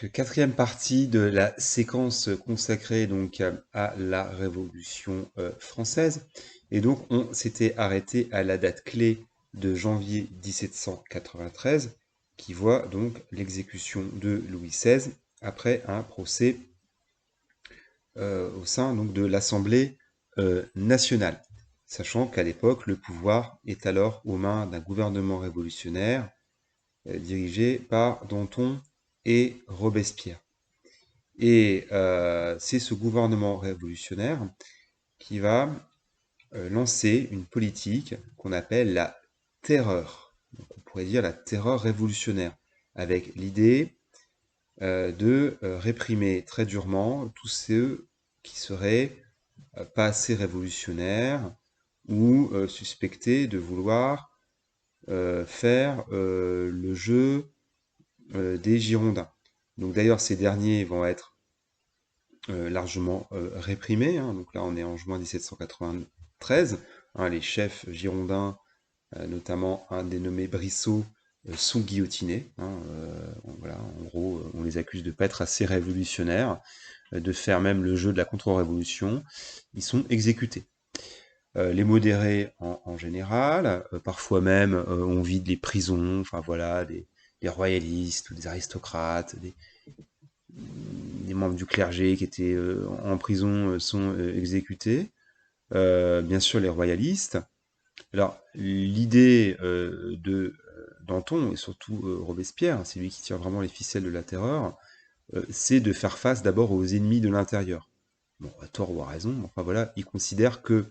Quatrième partie de la séquence consacrée donc à la Révolution française. Et donc on s'était arrêté à la date clé de janvier 1793, qui voit donc l'exécution de Louis XVI après un procès au sein donc de l'Assemblée nationale. Sachant qu'à l'époque, le pouvoir est alors aux mains d'un gouvernement révolutionnaire dirigé par Danton et Robespierre. Et c'est ce gouvernement révolutionnaire qui va lancer une politique qu'on appelle la terreur. Donc, on pourrait dire la terreur révolutionnaire, avec l'idée de réprimer très durement tous ceux qui seraient pas assez révolutionnaires ou suspectés de vouloir faire le jeu des Girondins. Donc d'ailleurs, ces derniers vont être largement réprimés, hein. Donc là, on est en juin 1793. Hein, les chefs girondins, notamment un dénommé Brissot, sont guillotinés. Hein, voilà, en gros, on les accuse de ne pas être assez révolutionnaires, de faire même le jeu de la contre-révolution. Ils sont exécutés. Les modérés en général, parfois même on vide les prisons, enfin voilà, des royalistes ou des aristocrates, des membres du clergé qui étaient en prison sont exécutés. Bien sûr, les royalistes. Alors, l'idée de Danton, et surtout Robespierre, c'est lui qui tire vraiment les ficelles de la terreur, c'est de faire face d'abord aux ennemis de l'intérieur. Bon, à tort ou à raison, enfin voilà, il considère que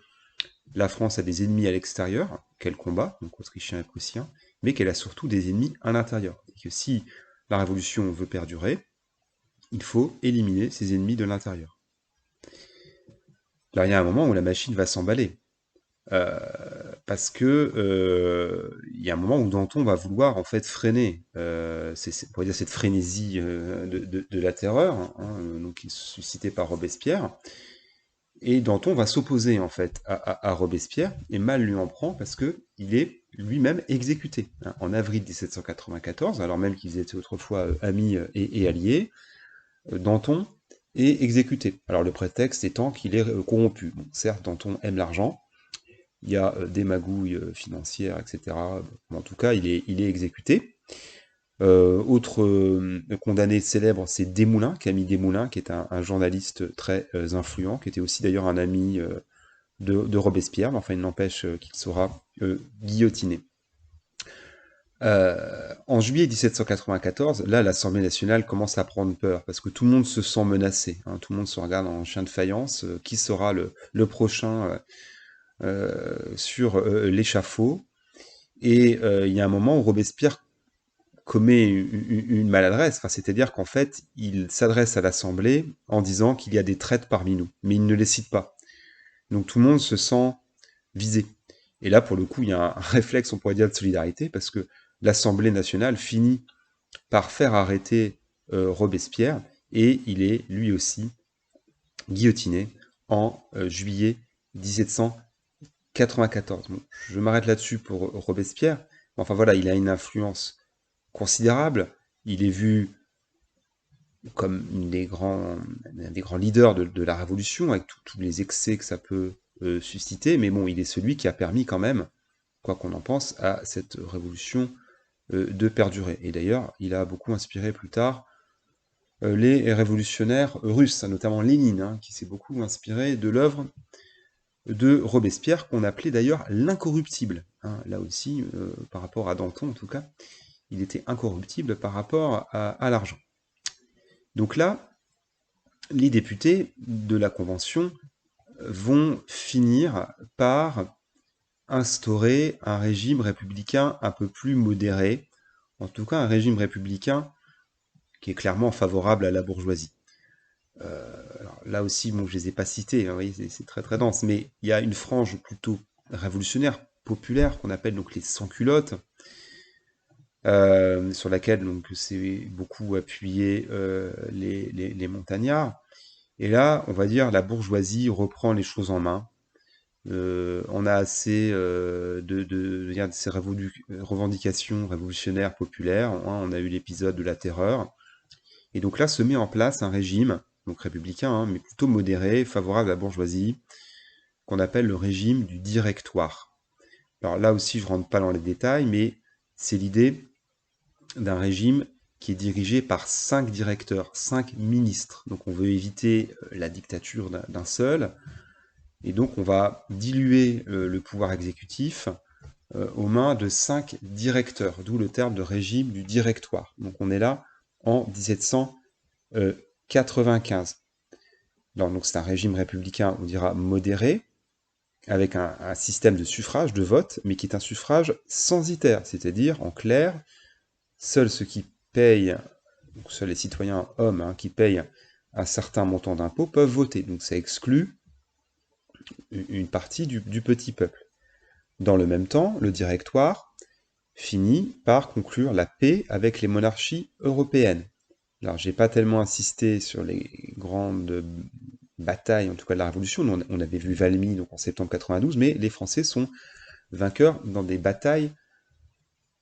la France a des ennemis à l'extérieur, qu'elle combat, donc autrichiens et prussiens, mais qu'elle a surtout des ennemis à l'intérieur. Et que si la révolution veut perdurer, il faut éliminer ses ennemis de l'intérieur. Là, il y a un moment où la machine va s'emballer. Parce que il y a un moment où Danton va vouloir en fait freiner, on pourrait dire cette frénésie de la terreur, hein, donc suscitée par Robespierre. Et Danton va s'opposer en fait à Robespierre, et mal lui en prend parce que il est lui-même exécuté hein, en avril 1794, alors même qu'ils étaient autrefois amis et alliés. Danton est exécuté. Alors le prétexte étant qu'il est corrompu. Bon, certes, Danton aime l'argent, il y a des magouilles financières, etc. Bon, en tout cas, il est exécuté. Autre condamné célèbre, c'est Desmoulins, Camille Desmoulins, qui est un journaliste très influent, qui était aussi d'ailleurs un ami de Robespierre, mais enfin il n'empêche qu'il sera guillotiné. En juillet 1794, là, l'Assemblée nationale commence à prendre peur, parce que tout le monde se sent menacé, hein, tout le monde se regarde en chien de faïence, qui sera le prochain sur l'échafaud. Et il y a un moment où Robespierre commet une maladresse, enfin, c'est-à-dire qu'en fait, il s'adresse à l'Assemblée en disant qu'il y a des traîtres parmi nous, mais il ne les cite pas. Donc tout le monde se sent visé. Et là, pour le coup, il y a un réflexe, on pourrait dire, de solidarité, parce que l'Assemblée nationale finit par faire arrêter Robespierre, et il est lui aussi guillotiné en juillet 1794. Bon, je m'arrête là-dessus pour Robespierre. Enfin voilà, il a une influence considérable. Il est vu comme un des grands leaders de la Révolution, avec tous les excès que ça peut susciter, mais bon, il est celui qui a permis quand même, quoi qu'on en pense, à cette révolution de perdurer. Et d'ailleurs, il a beaucoup inspiré plus tard les révolutionnaires russes, notamment Lénine, hein, qui s'est beaucoup inspiré de l'œuvre de Robespierre, qu'on appelait d'ailleurs l'incorruptible. Hein, là aussi, par rapport à Danton en tout cas, il était incorruptible par rapport à l'argent. Donc là, les députés de la Convention vont finir par instaurer un régime républicain un peu plus modéré, en tout cas un régime républicain qui est clairement favorable à la bourgeoisie. Alors là aussi, bon, je les ai pas cités, hein, vous voyez, c'est très très dense, mais il y a une frange plutôt révolutionnaire, populaire, qu'on appelle donc les sans-culottes, sur laquelle donc c'est beaucoup appuyé les montagnards. Et là, on va dire, la bourgeoisie reprend les choses en main. On a assez de ces revendications révolutionnaires populaires. Hein, on a eu l'épisode de la terreur. Et donc là se met en place un régime, donc républicain, hein, mais plutôt modéré, favorable à la bourgeoisie, qu'on appelle le régime du Directoire. Alors là aussi, je ne rentre pas dans les détails, mais c'est l'idée d'un régime qui est dirigé par 5 directeurs, 5 ministres. Donc on veut éviter la dictature d'un seul, et donc on va diluer le pouvoir exécutif aux mains de 5 directeurs, d'où le terme de régime du Directoire. Donc on est là en 1795. Donc c'est un régime républicain, on dira modéré, avec un système de suffrage, de vote, mais qui est un suffrage censitaire, c'est-à-dire, en clair, seuls ceux qui payent, donc seuls les citoyens hommes qui payent un certain montant d'impôts peuvent voter. Donc ça exclut une partie du petit peuple. Dans le même temps, le Directoire finit par conclure la paix avec les monarchies européennes. Alors, j'ai pas tellement insisté sur les grandes batailles, en tout cas de la Révolution. On avait vu Valmy donc en septembre 92, mais les Français sont vainqueurs dans des batailles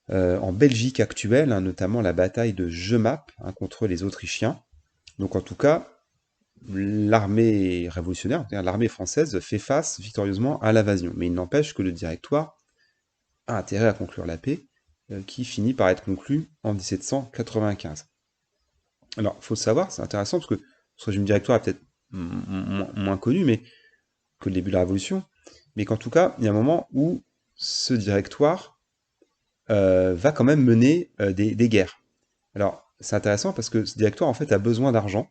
en Belgique actuelle, hein, notamment la bataille de Jemappes contre les Autrichiens. Donc en tout cas, l'armée révolutionnaire, l'armée française, fait face victorieusement à l'invasion. Mais il n'empêche que le Directoire a intérêt à conclure la paix, qui finit par être conclue en 1795. Alors, il faut savoir, c'est intéressant, parce que ce régime directoire est peut-être moins connu mais, que le début de la Révolution, mais qu'en tout cas, il y a un moment où ce directoire va quand même mener des guerres. Alors, c'est intéressant parce que ce directoire, en fait, a besoin d'argent.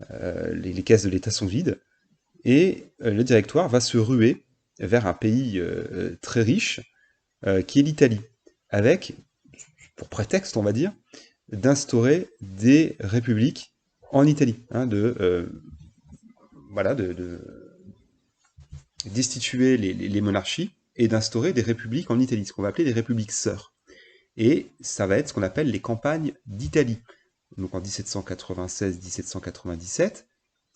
Les caisses de l'État sont vides, et le directoire va se ruer vers un pays très riche, qui est l'Italie, avec, pour prétexte, on va dire, d'instaurer des républiques en Italie, hein, destituer les monarchies et d'instaurer des républiques en Italie, ce qu'on va appeler des républiques sœurs. Et ça va être ce qu'on appelle les campagnes d'Italie, donc en 1796-1797,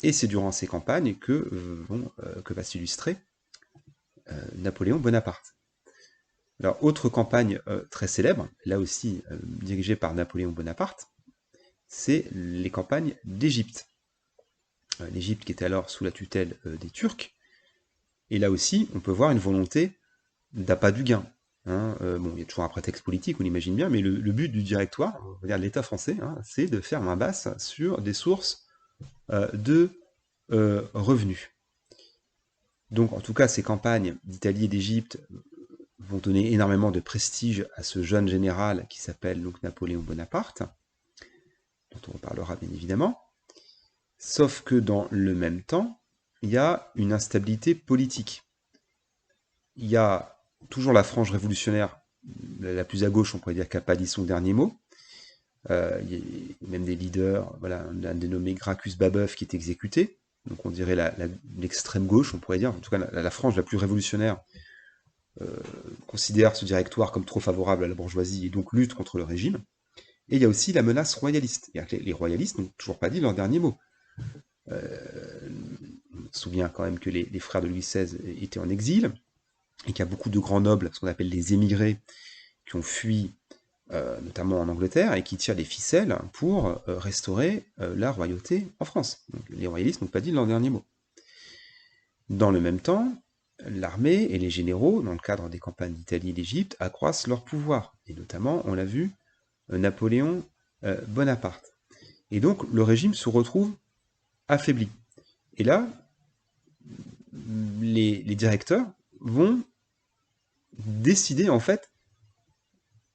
et c'est durant ces campagnes que va s'illustrer Napoléon Bonaparte. Alors, autre campagne très célèbre, là aussi dirigée par Napoléon Bonaparte, c'est les campagnes d'Égypte. L'Égypte qui était alors sous la tutelle des Turcs, et là aussi, on peut voir une volonté d'appât du gain. Hein. Bon, il y a toujours un prétexte politique, on l'imagine bien, mais le but du directoire, on va dire de l'État français, hein, c'est de faire main basse sur des sources de revenus. Donc, en tout cas, ces campagnes d'Italie et d'Égypte vont donner énormément de prestige à ce jeune général qui s'appelle donc Napoléon Bonaparte, dont on reparlera bien évidemment. Sauf que dans le même temps, il y a une instabilité politique. Il y a toujours la frange révolutionnaire, la plus à gauche, on pourrait dire, qui n'a pas dit son dernier mot. Il y a même des leaders, voilà, un dénommé Gracchus Babeuf qui est exécuté. Donc on dirait l'extrême gauche, on pourrait dire, en tout cas la frange la plus révolutionnaire, considère ce directoire comme trop favorable à la bourgeoisie et donc lutte contre le régime. Et il y a aussi la menace royaliste. Les royalistes n'ont toujours pas dit leur dernier mot. On se souvient quand même que les frères de Louis XVI étaient en exil, et qu'il y a beaucoup de grands nobles, ce qu'on appelle les émigrés, qui ont fui, notamment en Angleterre, et qui tirent les ficelles pour restaurer la royauté en France. Donc, les royalistes n'ont pas dit leur dernier mot. Dans le même temps, l'armée et les généraux, dans le cadre des campagnes d'Italie et d'Égypte, accroissent leur pouvoir, et notamment, on l'a vu, Napoléon Bonaparte. Et donc, le régime se retrouve affaibli. Et là, les directeurs vont décider, en fait,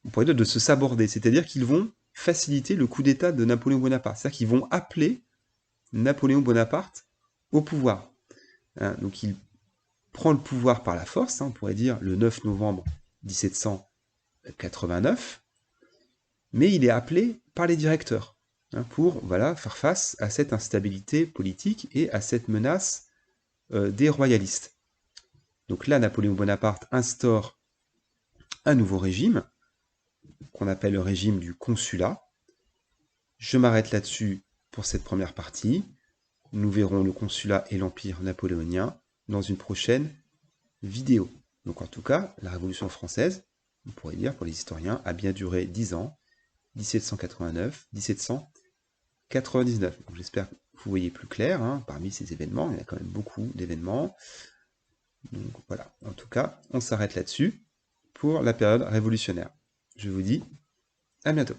on pourrait dire de se saborder, c'est-à-dire qu'ils vont faciliter le coup d'État de Napoléon Bonaparte. C'est-à-dire qu'ils vont appeler Napoléon Bonaparte au pouvoir. Hein, donc il prend le pouvoir par la force, hein, on pourrait dire le 9 novembre 1789, mais il est appelé par les directeurs pour faire face à cette instabilité politique et à cette menace des royalistes. Donc là, Napoléon Bonaparte instaure un nouveau régime, qu'on appelle le régime du consulat. Je m'arrête là-dessus pour cette première partie. Nous verrons le consulat et l'empire napoléonien dans une prochaine vidéo. Donc en tout cas, la Révolution française, on pourrait dire pour les historiens, a bien duré 10 ans, 1789-1797. 99. J'espère que vous voyez plus clair, hein, parmi ces événements, il y en a quand même beaucoup d'événements. Donc voilà, en tout cas, on s'arrête là-dessus pour la période révolutionnaire. Je vous dis à bientôt.